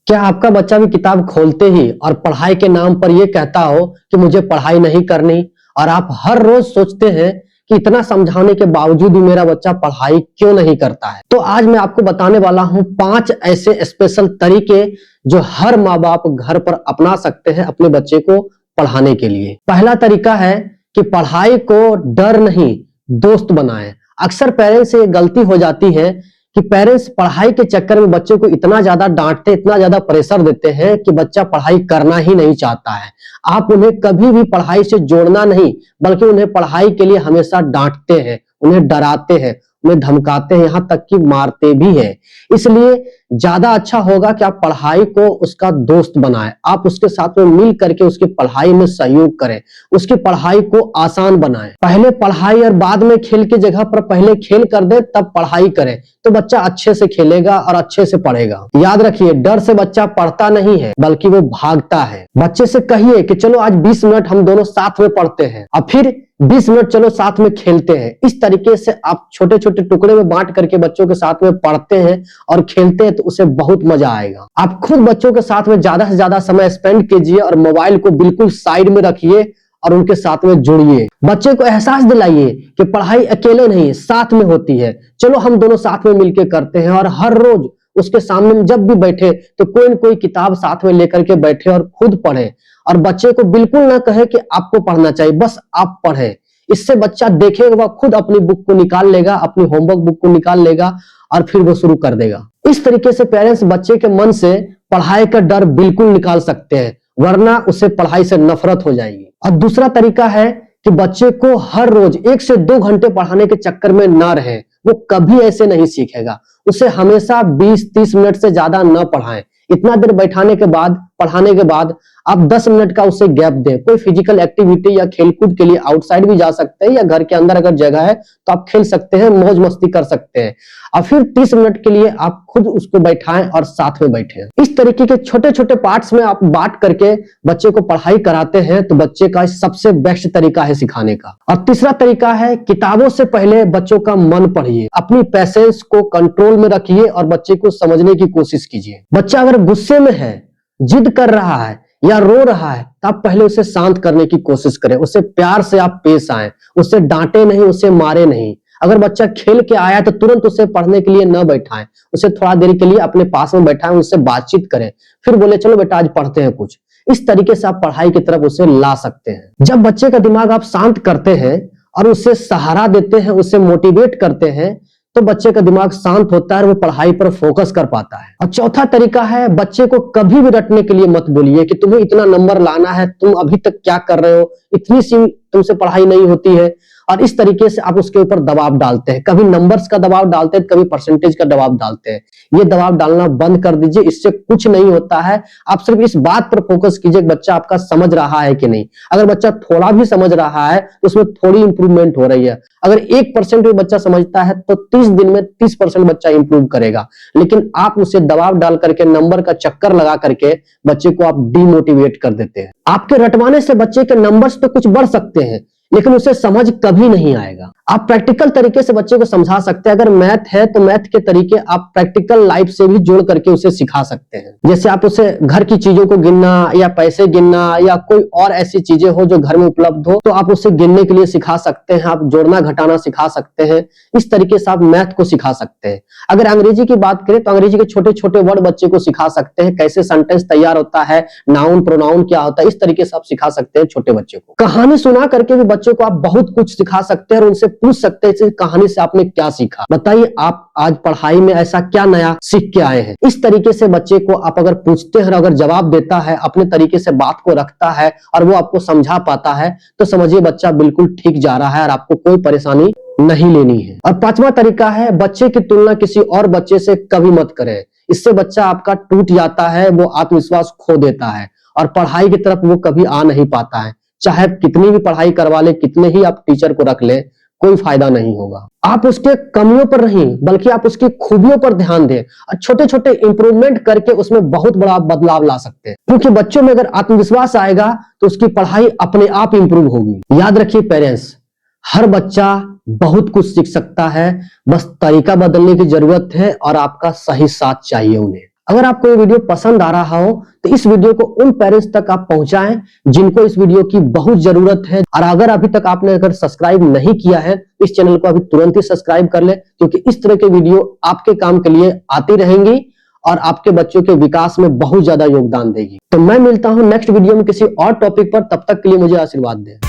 क्या आपका बच्चा भी किताब खोलते ही और पढ़ाई के नाम पर ये कहता हो कि मुझे पढ़ाई नहीं करनी और आप हर रोज सोचते हैं कि इतना समझाने के बावजूद भी मेरा बच्चा पढ़ाई क्यों नहीं करता है? तो आज मैं आपको बताने वाला हूं 5 ऐसे स्पेशल तरीके जो हर माँ बाप घर पर अपना सकते हैं अपने बच्चे को पढ़ाने के लिए। पहला तरीका है कि पढ़ाई को डर नहीं दोस्त बनाएं। अक्सर पेरेंट्स से ये गलती हो जाती है कि पेरेंट्स पढ़ाई के चक्कर में बच्चे को इतना ज्यादा डांटते, इतना ज्यादा प्रेशर देते हैं कि बच्चा पढ़ाई करना ही नहीं चाहता है। आप उन्हें कभी भी पढ़ाई से जोड़ना नहीं, बल्कि उन्हें पढ़ाई के लिए हमेशा डांटते हैं, उन्हें डराते हैं, उन्हें धमकाते हैं, यहाँ तक कि मारते भी हैं। इसलिए ज्यादा अच्छा होगा कि आप पढ़ाई को उसका दोस्त बनाएं, आप उसके साथ में मिल करके उसकी पढ़ाई में सहयोग करें, उसकी पढ़ाई को आसान बनाएं। पहले पढ़ाई और बाद में खेल की जगह पर पहले खेल कर दे तब पढ़ाई करें, तो बच्चा अच्छे से खेलेगा और अच्छे से पढ़ेगा। याद रखिए, डर से बच्चा पढ़ता नहीं है बल्कि वो भागता है। बच्चे से कहिए कि चलो आज 20 मिनट हम दोनों साथ में पढ़ते हैं और फिर 20 मिनट चलो साथ में खेलते हैं। इस तरीके से आप छोटे छोटे टुकड़े में बांट करके बच्चों के साथ में पढ़ते हैं और खेलते हैं तो उसे बहुत मजा आएगा। आप खुद बच्चों के साथ में ज्यादा से ज्यादा समय स्पेंड कीजिए और मोबाइल को बिल्कुल साइड में रखिए और उनके साथ में जुड़िए। बच्चे को एहसास दिलाइए कि पढ़ाई अकेले नहीं साथ में होती है, चलो हम दोनों साथ में मिलकर करते हैं। और हर रोज उसके सामने जब भी बैठे तो कोई न कोई किताब साथ में लेकर के बैठे और खुद पढ़े। और बच्चे को बिल्कुल ना कहे कि आपको पढ़ना चाहिए, बस आप पढ़े। इससे बच्चा देखेगा, वह खुद अपनी बुक को निकाल लेगा, अपनी होमवर्क बुक को निकाल लेगा और फिर वो शुरू कर देगा। इस तरीके से पेरेंट्स बच्चे के मन से पढ़ाई का डर बिल्कुल निकाल सकते हैं, वरना उसे पढ़ाई से नफरत हो जाएगी। और दूसरा तरीका है कि बच्चे को हर रोज 1 से 2 घंटे पढ़ाने के चक्कर में ना रहे, वो कभी ऐसे नहीं सीखेगा। उसे हमेशा 20-30 मिनट से ज्यादा न पढ़ाएं। इतना देर बैठाने के बाद, पढ़ाने के बाद आप 10 मिनट का उसे गैप दें। कोई फिजिकल एक्टिविटी या खेलकूद के लिए आउटसाइड भी जा सकते हैं या घर के अंदर अगर जगह है तो आप खेल सकते हैं, मौज मस्ती कर सकते हैं। और फिर 30 मिनट के लिए आप खुद उसको बैठाएं और साथ में बैठें। इस तरीके के छोटे छोटे पार्ट्स में आप बांट करके बच्चे को पढ़ाई कराते हैं तो बच्चे का सबसे बेस्ट तरीका है सिखाने का। और तीसरा तरीका है, किताबों से पहले बच्चों का मन पढ़िए। अपनी पैसेंस को कंट्रोल में रखिए और बच्चे को समझने की कोशिश कीजिए। बच्चा अगर गुस्से में है, जिद कर रहा है या रो रहा है तो आप पहले उसे शांत करने की कोशिश करें। उससे प्यार से आप पेश आए, उससे डांटे नहीं, उसे मारे नहीं। अगर बच्चा खेल के आया तो तुरंत उसे पढ़ने के लिए न बैठाएं, उसे थोड़ा देर के लिए अपने पास में बैठाएं, उससे बातचीत करें, फिर बोले चलो बेटा आज पढ़ते हैं कुछ। इस तरीके से आप पढ़ाई की तरफ उसे ला सकते हैं। जब बच्चे का दिमाग आप शांत करते हैं और उसे सहारा देते हैं, उसे मोटिवेट करते हैं, तो बच्चे का दिमाग शांत होता है और वो पढ़ाई पर फोकस कर पाता है। और चौथा तरीका है, बच्चे को कभी भी रटने के लिए मत बोलिए कि तुम्हें इतना नंबर लाना है, तुम अभी तक क्या कर रहे हो, इतनी सी तुमसे पढ़ाई नहीं होती है। और इस तरीके से आप उसके ऊपर दबाव डालते हैं, कभी नंबर्स का दबाव डालते हैं, कभी परसेंटेज का दबाव डालते हैं। ये दबाव डालना बंद कर दीजिए, इससे कुछ नहीं होता है। आप सिर्फ इस बात पर फोकस कीजिए कि बच्चा आपका समझ रहा है कि नहीं। अगर बच्चा थोड़ा भी समझ रहा है तो उसमें थोड़ी इंप्रूवमेंट हो रही है। अगर 1% भी बच्चा समझता है तो 30 दिन में 30% बच्चा इंप्रूव करेगा। लेकिन आप उसे दबाव डाल करके, नंबर का चक्कर लगा करके बच्चे को आप डिमोटिवेट कर देते हैं। आपके रटवाने से बच्चे के नंबर्स तो कुछ बढ़ सकते हैं लेकिन उसे समझ कभी नहीं आएगा। आप प्रैक्टिकल तरीके से बच्चे को समझा सकते हैं। अगर मैथ है तो मैथ के तरीके आप प्रैक्टिकल लाइफ से भी जोड़ करके उसे सिखा सकते हैं। जैसे आप उसे घर की चीजों को गिनना या पैसे गिनना या कोई और ऐसी चीजें हो जो घर में उपलब्ध हो तो आप उसे गिनने के लिए सिखा सकते हैं। आप जोड़ना घटाना सिखा सकते हैं। इस तरीके से आप मैथ को सिखा सकते हैं। अगर अंग्रेजी की बात करें तो अंग्रेजी के छोटे छोटे वर्ड बच्चे को सिखा सकते हैं, कैसे सेंटेंस तैयार होता है, नाउन प्रोनाउन क्या होता है, इस तरीके से आप सिखा सकते हैं छोटे बच्चे को। कहानी सुना करके भी बच्चों को आप बहुत कुछ सिखा सकते हैं और उनसे पूछ सकते हैं इस कहानी से आपने क्या सीखा, बताइए आप आज पढ़ाई में ऐसा क्या नया सीख के आए हैं। इस तरीके से बच्चे को आप अगर पूछते हैं, अगर जवाब देता है, अपने तरीके से बात को रखता है और वो आपको समझा पाता है तो समझिए बच्चा बिल्कुल ठीक जा रहा है और आपको कोई परेशानी नहीं लेनी है। और 5वां तरीका है, बच्चे की तुलना किसी और बच्चे से कभी मत करें। इससे बच्चा आपका टूट जाता है, वो आत्मविश्वास खो देता है और पढ़ाई की तरफ वो कभी आ नहीं पाता है। चाहे कितनी भी पढ़ाई करवा ले, कितने ही आप टीचर को रख ले, कोई फायदा नहीं होगा। आप उसके कमियों पर नहीं बल्कि आप उसकी खूबियों पर ध्यान दें और छोटे छोटे इंप्रूवमेंट करके उसमें बहुत बड़ा बदलाव ला सकते हैं। क्योंकि बच्चों में अगर आत्मविश्वास आएगा तो उसकी पढ़ाई अपने आप इंप्रूव होगी। याद रखिए पेरेंट्स, हर बच्चा बहुत कुछ सीख सकता है, बस तरीका बदलने की जरूरत है और आपका सही साथ चाहिए उन्हें। अगर आपको ये वीडियो पसंद आ रहा हो तो इस वीडियो को उन पेरेंट्स तक आप पहुंचाएं जिनको इस वीडियो की बहुत जरूरत है। और अगर अभी तक आपने अगर सब्सक्राइब नहीं किया है इस चैनल को अभी तुरंत ही सब्सक्राइब कर ले, क्योंकि इस तरह के वीडियो आपके काम के लिए आती रहेंगी और आपके बच्चों के विकास में बहुत ज्यादा योगदान देगी। तो मैं मिलता हूं नेक्स्ट वीडियो में किसी और टॉपिक पर, तब तक के लिए मुझे आशीर्वाद दें।